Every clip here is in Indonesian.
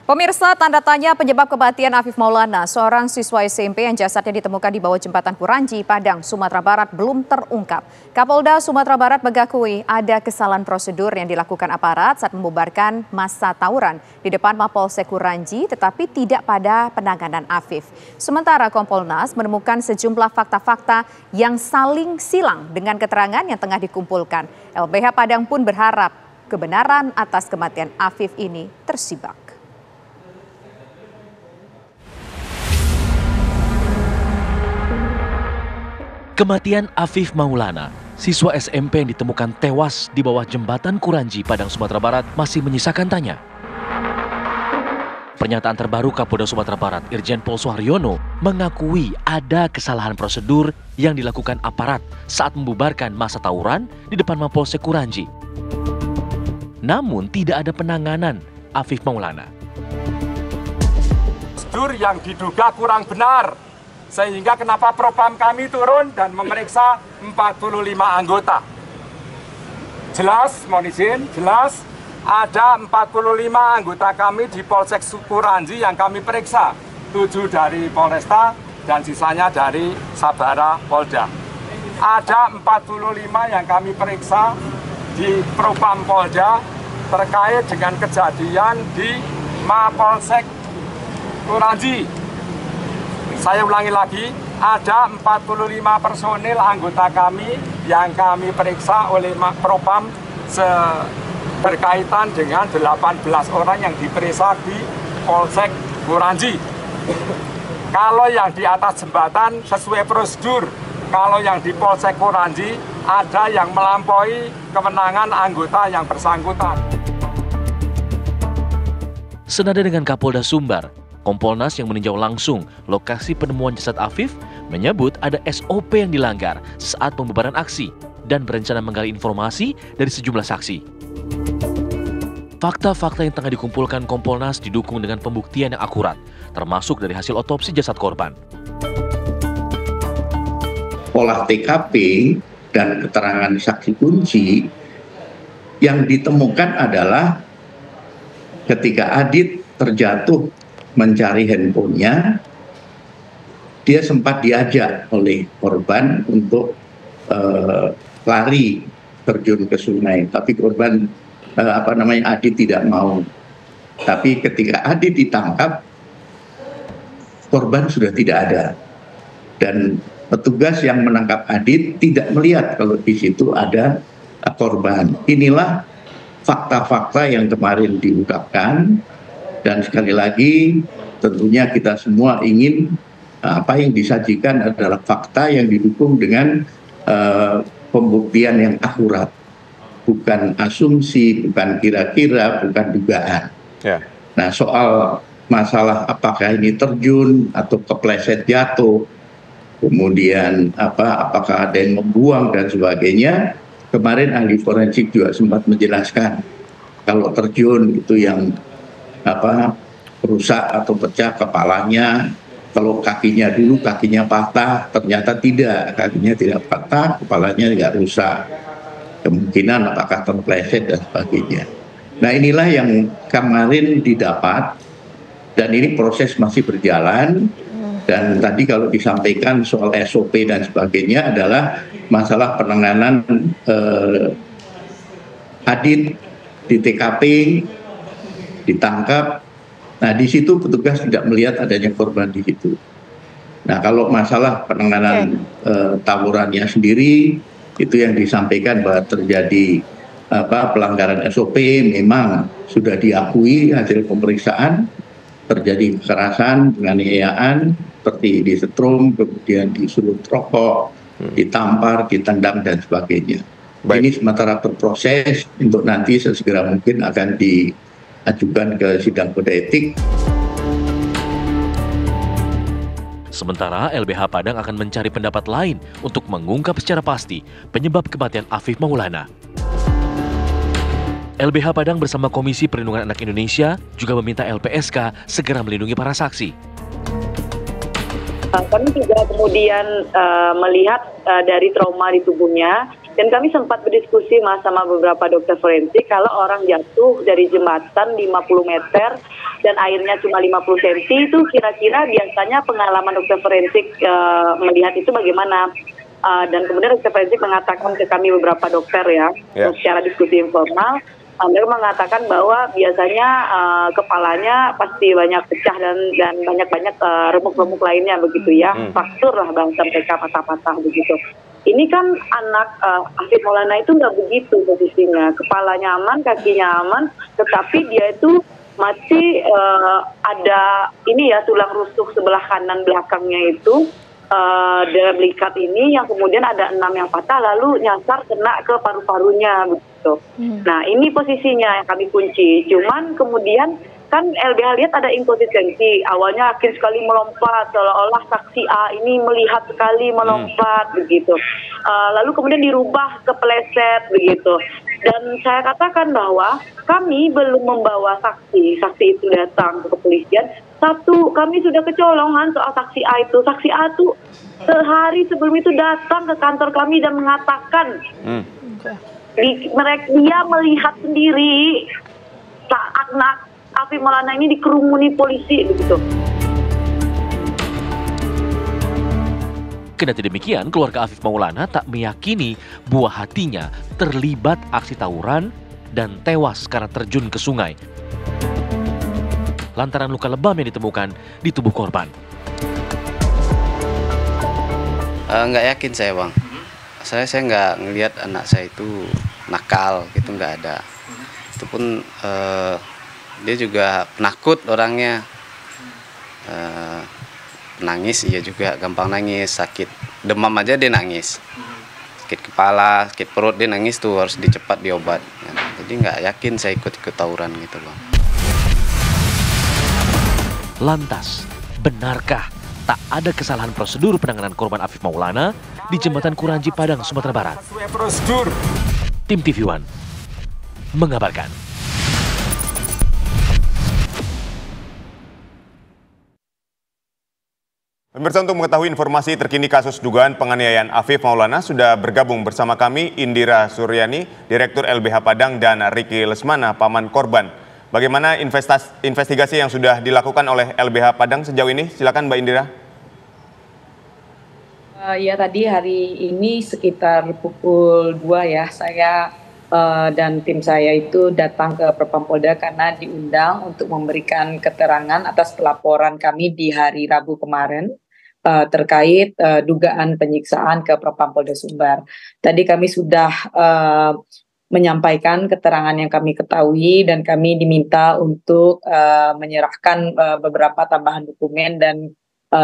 Pemirsa, tanda tanya penyebab kematian Afif Maulana, seorang siswa SMP yang jasadnya ditemukan di bawah jembatan Kuranji, Padang, Sumatera Barat belum terungkap. Kapolda Sumatera Barat mengakui ada kesalahan prosedur yang dilakukan aparat saat membubarkan massa tawuran di depan Mapolsek Kuranji, tetapi tidak pada penanganan Afif. Sementara Kompolnas menemukan sejumlah fakta-fakta yang saling silang dengan keterangan yang tengah dikumpulkan. LBH Padang pun berharap kebenaran atas kematian Afif ini tersibak. Kematian Afif Maulana, siswa SMP yang ditemukan tewas di bawah jembatan Kuranji, Padang, Sumatera Barat masih menyisakan tanya. Pernyataan terbaru Kapolda Sumatera Barat, Irjen Pol Suharyono, mengakui ada kesalahan prosedur yang dilakukan aparat saat membubarkan massa tawuran di depan Mapolsek Kuranji. Namun tidak ada penanganan Afif Maulana. Prosedur yang diduga kurang benar. Sehingga kenapa Propam kami turun dan memeriksa 45 anggota. Jelas, mohon izin, jelas ada 45 anggota kami di Polsek Kuranji yang kami periksa. 7 dari Polresta dan sisanya dari Sabara Polda. Ada 45 yang kami periksa di Propam Polda terkait dengan kejadian di Mapolsek Kuranji. Saya ulangi lagi, ada 45 personil anggota kami yang kami periksa oleh Propam berkaitan dengan 18 orang yang diperiksa di Polsek Kuranji. Kalau yang di atas jembatan sesuai prosedur, kalau yang di Polsek Kuranji ada yang melampaui kewenangan anggota yang bersangkutan. Senada dengan Kapolda Sumbar, Kompolnas yang meninjau langsung lokasi penemuan jasad Afif menyebut ada SOP yang dilanggar saat pembubaran aksi dan berencana menggali informasi dari sejumlah saksi. Fakta-fakta yang tengah dikumpulkan Kompolnas didukung dengan pembuktian yang akurat, termasuk dari hasil otopsi jasad korban. Olah TKP dan keterangan saksi kunci yang ditemukan adalah ketika Adit terjatuh mencari handphonenya, dia sempat diajak oleh korban untuk lari terjun ke sungai, tapi korban Adit tidak mau. Tapi ketika Adit ditangkap, korban sudah tidak ada, dan petugas yang menangkap Adit tidak melihat kalau di situ ada korban. Inilah fakta-fakta yang kemarin diungkapkan. Dan sekali lagi tentunya kita semua ingin apa yang disajikan adalah fakta yang didukung dengan pembuktian yang akurat. Bukan asumsi, bukan kira-kira, bukan dugaan. Yeah. Nah, soal masalah apakah ini terjun atau kepleset jatuh, kemudian apakah ada yang membuang dan sebagainya, kemarin ahli forensik juga sempat menjelaskan kalau terjun itu yang rusak atau pecah kepalanya, kalau kakinya dulu kakinya patah, ternyata tidak, kakinya tidak patah, kepalanya tidak rusak, kemungkinan apakah terpleset dan sebagainya. Nah, inilah yang kemarin didapat dan ini proses masih berjalan. Dan tadi kalau disampaikan soal SOP dan sebagainya adalah masalah penanganan Adit di TKP ditangkap. Nah, di situ petugas tidak melihat adanya korban di situ. Nah, kalau masalah penanganan tawurannya sendiri, itu yang disampaikan bahwa terjadi pelanggaran SOP memang sudah diakui hasil pemeriksaan, terjadi kekerasan, penganiayaan, seperti disetrum, kemudian disulut rokok, ditampar, ditendang, dan sebagainya. Baik. Ini sementara berproses, untuk nanti sesegera mungkin akan diajukan ke sidang kode etik. Sementara LBH Padang akan mencari pendapat lain untuk mengungkap secara pasti penyebab kematian Afif Maulana. LBH Padang bersama Komisi Perlindungan Anak Indonesia juga meminta LPSK segera melindungi para saksi. Kami juga kemudian melihat dari trauma di tubuhnya Dan kami sempat berdiskusi sama beberapa dokter forensik, kalau orang jatuh dari jembatan 50 meter dan airnya cuma 50 cm itu kira-kira biasanya pengalaman dokter forensik melihat itu bagaimana? Dan kemudian dokter forensik mengatakan ke kami beberapa dokter ya. Secara diskusi informal, mereka mengatakan bahwa biasanya kepalanya pasti banyak pecah dan banyak-banyak remuk-remuk lainnya begitu ya, fraktur lah bahasa mereka, patah-patah begitu. Ini kan anak Afif Maulana itu nggak begitu posisinya, kepalanya aman, kakinya aman, tetapi dia itu masih ada ini ya, tulang rusuk sebelah kanan belakangnya itu dalam likat ini, yang kemudian ada 6 yang patah lalu nyasar kena ke paru-parunya begitu. Nah ini posisinya yang kami kunci. Cuman kemudian kan LBH lihat ada inkonsistensi. Awalnya yakin sekali melompat, seolah-olah saksi A ini melihat sekali melompat begitu. Lalu kemudian dirubah kepleset begitu. Dan saya katakan bahwa kami belum membawa saksi itu datang ke kepolisian. Satu, kami sudah kecolongan soal saksi A itu. Saksi A itu sehari sebelum itu datang ke kantor kami dan mengatakan dia melihat sendiri saat Afif Maulana ini dikerumuni polisi begitu. Kendati demikian, keluarga Afif Maulana tak meyakini buah hatinya terlibat aksi tawuran dan tewas karena terjun ke sungai lantaran luka lebam yang ditemukan di tubuh korban. Nggak yakin saya, Bang. Saya nggak ngelihat anak saya itu nakal gitu, nggak ada. Itu pun dia juga penakut orangnya, nangis iya juga, gampang nangis, sakit demam aja dia nangis, sakit kepala, sakit perut dia nangis tuh, harus dicepat diobat. Jadi nggak yakin saya ikut-ikut tawuran gitu, Bang. Lantas, benarkah tak ada kesalahan prosedur penanganan korban Afif Maulana di Jembatan Kuranji, Padang, Sumatera Barat? Tim TV One mengabarkan. Pemirsa, untuk mengetahui informasi terkini kasus dugaan penganiayaan Afif Maulana, sudah bergabung bersama kami Indira Suryani, Direktur LBH Padang, dan Riki Lesmana, paman korban. Bagaimana investigasi yang sudah dilakukan oleh LBH Padang sejauh ini? Silakan Mbak Indira. Ya, tadi hari ini sekitar pukul 2 ya, saya dan tim saya itu datang ke Propam Polda karena diundang untuk memberikan keterangan atas pelaporan kami di hari Rabu kemarin terkait dugaan penyiksaan ke Propam Polda Sumbar. Tadi kami sudah menyampaikan keterangan yang kami ketahui dan kami diminta untuk menyerahkan beberapa tambahan dokumen dan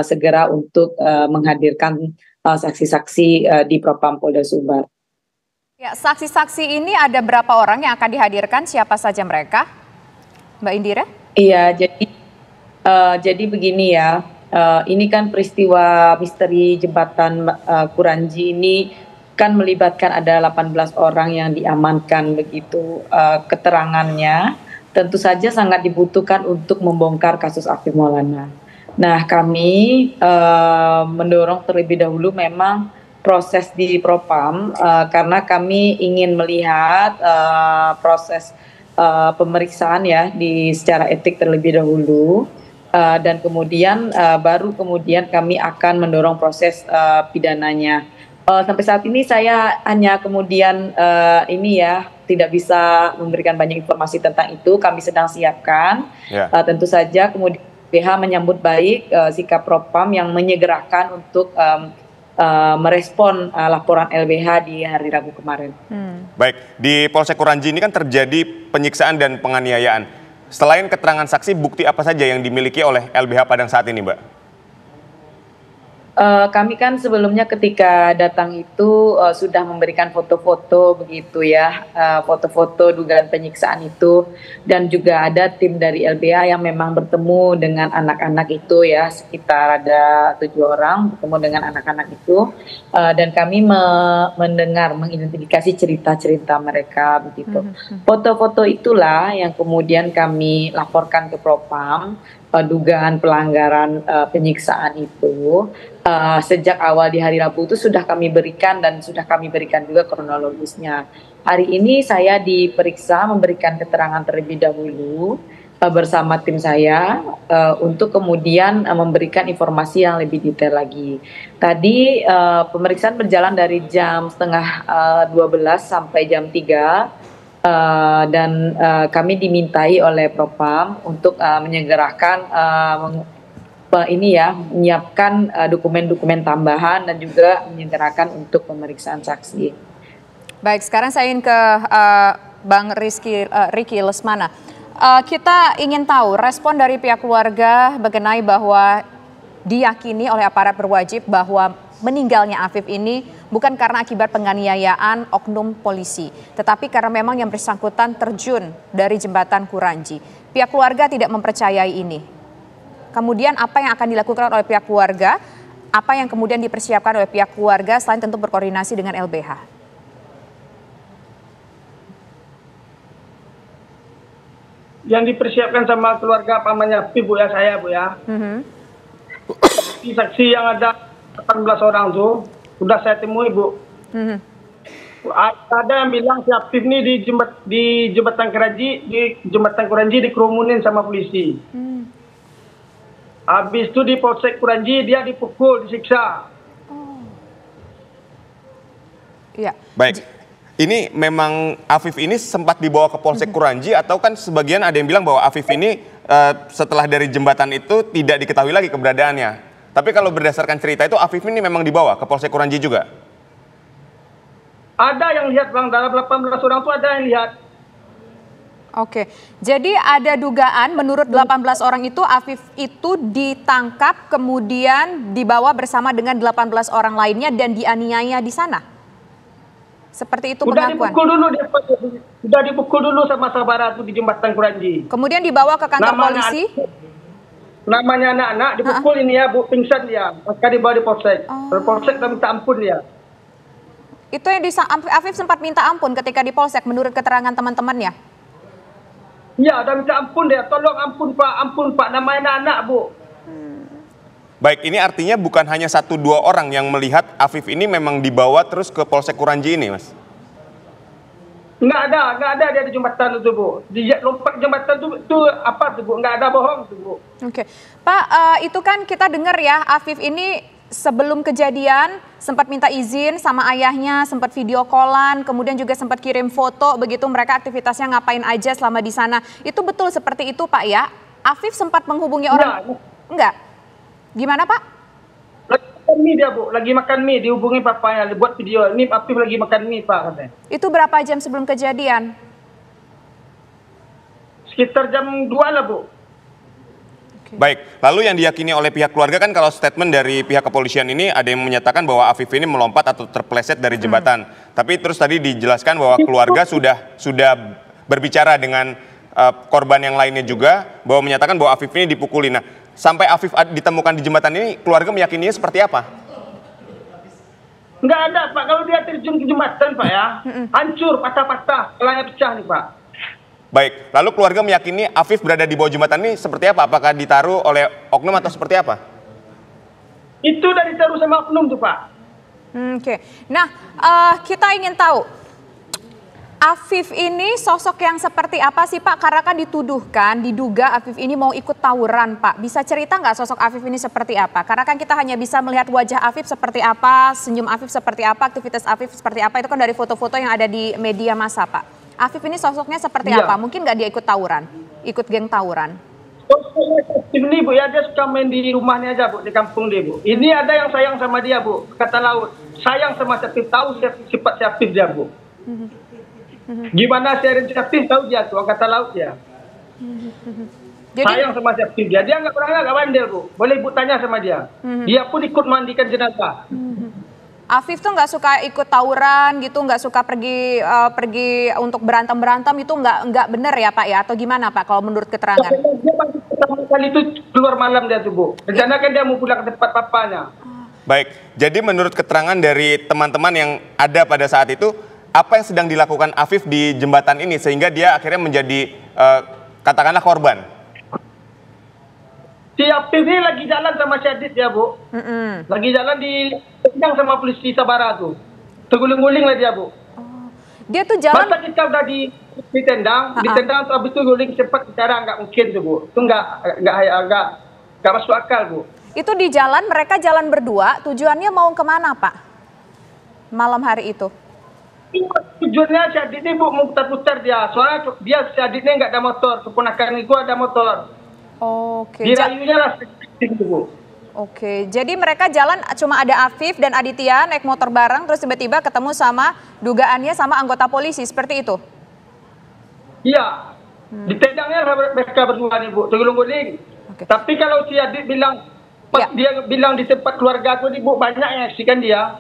segera untuk menghadirkan saksi-saksi di Propam Polda Sumbar. Ya, saksi-saksi ini ada berapa orang yang akan dihadirkan? Siapa saja mereka, Mbak Indira? Iya, jadi begini ya. Ini kan peristiwa misteri jembatan Kuranji ini kan melibatkan ada 18 orang yang diamankan begitu. Keterangannya tentu saja sangat dibutuhkan untuk membongkar kasus Afif Maulana. Nah, kami mendorong terlebih dahulu memang proses di Propam karena kami ingin melihat proses pemeriksaan ya secara etik terlebih dahulu. Dan kemudian baru kemudian kami akan mendorong proses pidananya. Sampai saat ini saya hanya kemudian tidak bisa memberikan banyak informasi tentang itu. Kami sedang siapkan. Tentu saja kemudian BH menyambut baik sikap Propam yang menyegerakan untuk merespon laporan LBH di hari Rabu kemarin. Baik, di Polsek Kuranji ini kan terjadi penyiksaan dan penganiayaan. Selain keterangan saksi, bukti apa saja yang dimiliki oleh LBH Padang saat ini, Mbak? Kami kan sebelumnya ketika datang itu sudah memberikan foto-foto begitu ya, foto-foto dugaan penyiksaan itu, dan juga ada tim dari LBH yang memang bertemu dengan anak-anak itu ya, sekitar ada 7 orang bertemu dengan anak-anak itu, dan kami mendengar, mengidentifikasi cerita-cerita mereka begitu. Foto-foto itulah yang kemudian kami laporkan ke Propam dugaan pelanggaran penyiksaan itu sejak awal di hari Rabu itu sudah kami berikan dan sudah kami berikan juga kronologisnya. Hari ini saya diperiksa memberikan keterangan terlebih dahulu bersama tim saya untuk kemudian memberikan informasi yang lebih detail lagi. Tadi pemeriksaan berjalan dari jam setengah 12 sampai jam 3. Dan kami dimintai oleh Propam untuk menyegerakan menyiapkan dokumen-dokumen tambahan dan juga menyegerakan untuk pemeriksaan saksi. Baik, sekarang saya ingin ke Bang Ricky Lesmana. Kita ingin tahu respon dari pihak keluarga mengenai bahwa diyakini oleh aparat berwajib bahwa meninggalnya Afif ini bukan karena akibat penganiayaan oknum polisi, tetapi karena memang yang bersangkutan terjun dari jembatan Kuranji. Pihak keluarga tidak mempercayai ini. Kemudian apa yang akan dilakukan oleh pihak keluarga? Apa yang kemudian dipersiapkan oleh pihak keluarga selain tentu berkoordinasi dengan LBH? Yang dipersiapkan sama keluarga pamannya Afif, Bu, ya, saya, Bu, ya. Saksi yang ada 18 orang tuh sudah saya temui, Bu. Ada yang bilang si Afif ini di jembatan Kuranji dikerumunin sama polisi. Habis itu di Polsek Kuranji dia dipukul, disiksa. Iya. Baik. Ini memang Afif ini sempat dibawa ke Polsek Kuranji atau kan sebagian ada yang bilang bahwa Afif ini setelah dari jembatan itu tidak diketahui lagi keberadaannya. Tapi kalau berdasarkan cerita itu Afif ini memang dibawa ke Polsek Kuranji juga? Ada yang lihat, Bang, dalam 18 orang itu ada yang lihat. Oke, jadi ada dugaan menurut 18 orang itu Afif itu ditangkap kemudian dibawa bersama dengan 18 orang lainnya dan dianiaya di sana? Seperti itu pengakuan? Sudah dipukul dulu sama Sabara itu di jembatan Kuranji. Kemudian dibawa ke kantor polisi? Namanya anak-anak dipukul ini ya, Bu, pingsan dia. Maka dibawa di Polsek. Polsek dan minta ampun dia. Itu yang Afif sempat minta ampun ketika di Polsek menurut keterangan teman-temannya? Iya, udah minta ampun dia. Tolong ampun Pak, namanya anak-anak, Bu. Baik, ini artinya bukan hanya 1-2 orang yang melihat Afif ini memang dibawa terus ke Polsek Kuranji ini, Mas? Nggak ada dia di jembatan itu, Bu. Di lompat jembatan itu apa tuh, Bu? Nggak ada, bohong tuh, Bu. Oke, Pak, itu kan kita dengar ya, Afif ini sebelum kejadian sempat minta izin sama ayahnya, sempat video callan, kemudian juga sempat kirim foto, begitu mereka aktivitasnya ngapain aja selama di sana. Itu betul seperti itu, Pak, ya? Afif sempat menghubungi orang? Enggak. Gimana, Pak? Mie dia, Bu, lagi makan mie, dihubungi papanya, buat video. Ini Afif lagi makan mie, Pak, katanya. Itu berapa jam sebelum kejadian? Sekitar jam 2 lah, Bu. Baik, lalu yang diyakini oleh pihak keluarga kan kalau statement dari pihak kepolisian ini ada yang menyatakan bahwa Afif ini melompat atau terpeleset dari jembatan. Tapi terus tadi dijelaskan bahwa keluarga sudah berbicara dengan korban yang lainnya juga, bahwa menyatakan bahwa Afif ini dipukuli. Nah, sampai Afif ditemukan di jembatan ini, keluarga meyakininya seperti apa? Nggak ada, Pak. Kalau dia terjun ke jembatan, Pak, ya, hancur, patah-patah, tulangnya pecah nih, Pak. Baik, lalu keluarga meyakini Afif berada di bawah jembatan ini seperti apa? Apakah ditaruh oleh oknum atau seperti apa? Itu dari ditaruh sama oknum tuh, Pak. Oke. Nah, kita ingin tahu, Afif ini sosok yang seperti apa sih, Pak? Karena kan diduga Afif ini mau ikut tawuran, Pak. Bisa cerita nggak sosok Afif ini seperti apa? Karena kan kita hanya bisa melihat wajah Afif seperti apa, senyum Afif seperti apa, aktivitas Afif seperti apa. Itu kan dari foto-foto yang ada di media massa, Pak. Afif ini sosoknya seperti apa? Mungkin nggak dia ikut tawuran, ikut geng tawuran? Ini, Bu, ya, dia suka main di rumahnya aja, Bu, di kampung dia, Bu. Ini ada yang sayang sama dia, Bu. Kata laut, sayang sama Afif, tahu sifat Afif dia, Bu. Gimana saya Afif tahu dia tuh, kata laut dia. Jadi, sayang sama Afif dia nggak pernah nggak bandel, Bu. Boleh Ibu tanya sama dia. Dia pun ikut mandikan jenazah. Afif tuh nggak suka ikut tawuran gitu, nggak suka pergi untuk berantem itu nggak bener ya, Pak, ya? Atau gimana, Pak, kalau menurut keterangan? Dia pertama kali itu keluar malam dia tuh, Bu. Rencana kan dia mau pulang ke tempat papanya. Baik, jadi menurut keterangan dari teman-teman yang ada pada saat itu, apa yang sedang dilakukan Afif di jembatan ini sehingga dia akhirnya menjadi katakanlah korban? Si Afif ini lagi jalan sama si Adit ya, Bu. Lagi jalan di tendang sama polisi Sabara tuh. Terguling-guling lah dia, Bu. Dia tuh jalan. Masa kita udah ditendang tuh habis itu guling cepat bicara, nggak mungkin tuh, Bu. Itu nggak masuk akal, Bu. Itu di jalan, mereka jalan berdua, tujuannya mau kemana, Pak? Malam hari itu? Tujuannya si Adit ini, Bu, mau putar-putar dia. Soalnya si Adit ini nggak ada motor, keponakan itu ada motor. Oke. Dirayunya lah, Bu. Oke, jadi mereka jalan cuma ada Afif dan Aditya naik motor bareng, terus tiba-tiba ketemu sama dugaannya sama anggota polisi, seperti itu? Iya, ditendangnya mereka berdua nih, Bu, terguling-guling. Tapi kalau si Adit bilang, dia bilang di tempat keluarga aku nih, Bu, banyak yang saksikan dia.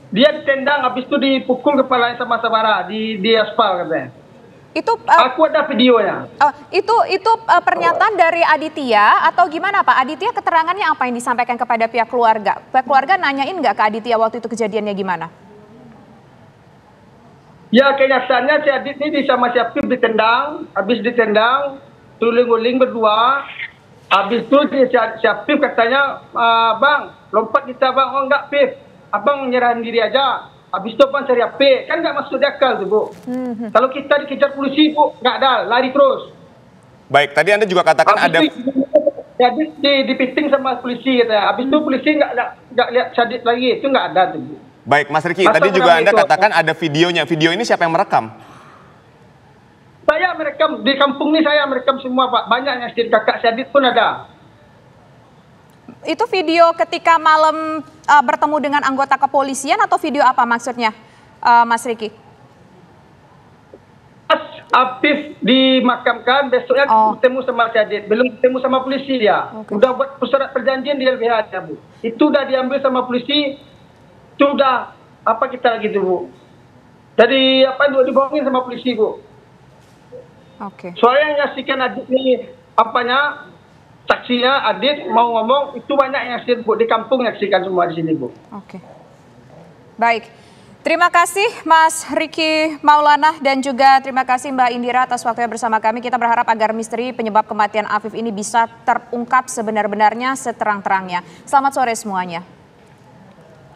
Dia ditendang, habis itu dipukul kepalanya sama Sabara di aspal katanya. Itu aku ada videonya. Itu pernyataan dari Aditya atau gimana, Pak? Aditya keterangannya apa yang disampaikan kepada pihak keluarga? Pihak keluarga nanyain nggak ke Aditya waktu itu kejadiannya gimana? Ya, kenyataannya si Adit ini sama si Afif ditendang, habis ditendang, guling-guling berdua. Habis itu si Afif katanya, Bang, lompat kita, Bang. Oh enggak, Afif, Abang nyerahin diri aja. Habis itu Abang cari HP, kan nggak masuk di akal tuh, Bu. Kalau kita dikejar polisi, Bu, nggak ada, lari terus. Baik, tadi Anda juga katakan ada... Jadi dipiting sama polisi katanya. Habis itu polisi nggak lihat Sadit lagi, itu nggak ada tuh, Bu. Baik, Mas Riki, tadi juga Anda katakan ada videonya. Video ini siapa yang merekam? Saya merekam, di kampung ini saya merekam semua, Pak. Banyak yang istri kakak Sadit pun ada. Itu video ketika malam bertemu dengan anggota kepolisian atau video apa maksudnya, Mas Riki? Afif dimakamkan, besoknya ketemu sama Sadit. Belum ketemu sama polisi dia. Udah buat surat perjanjian di LBH, Bu. Itu udah diambil sama polisi. Itu udah apa kita lagi tuh, Bu. Jadi apa itu dibohongin sama polisi, Bu. Soalnya yang nyaksikan Adit ini apanya, saksinya Adit mau ngomong itu banyak yang nyaksikan, Bu, di kampung nyaksikan semua di sini, Bu. Baik. Terima kasih Mas Riki Maulana dan juga terima kasih Mbak Indira atas waktunya bersama kami. Kita berharap agar misteri penyebab kematian Afif ini bisa terungkap sebenar-benarnya, seterang-terangnya. Selamat sore semuanya.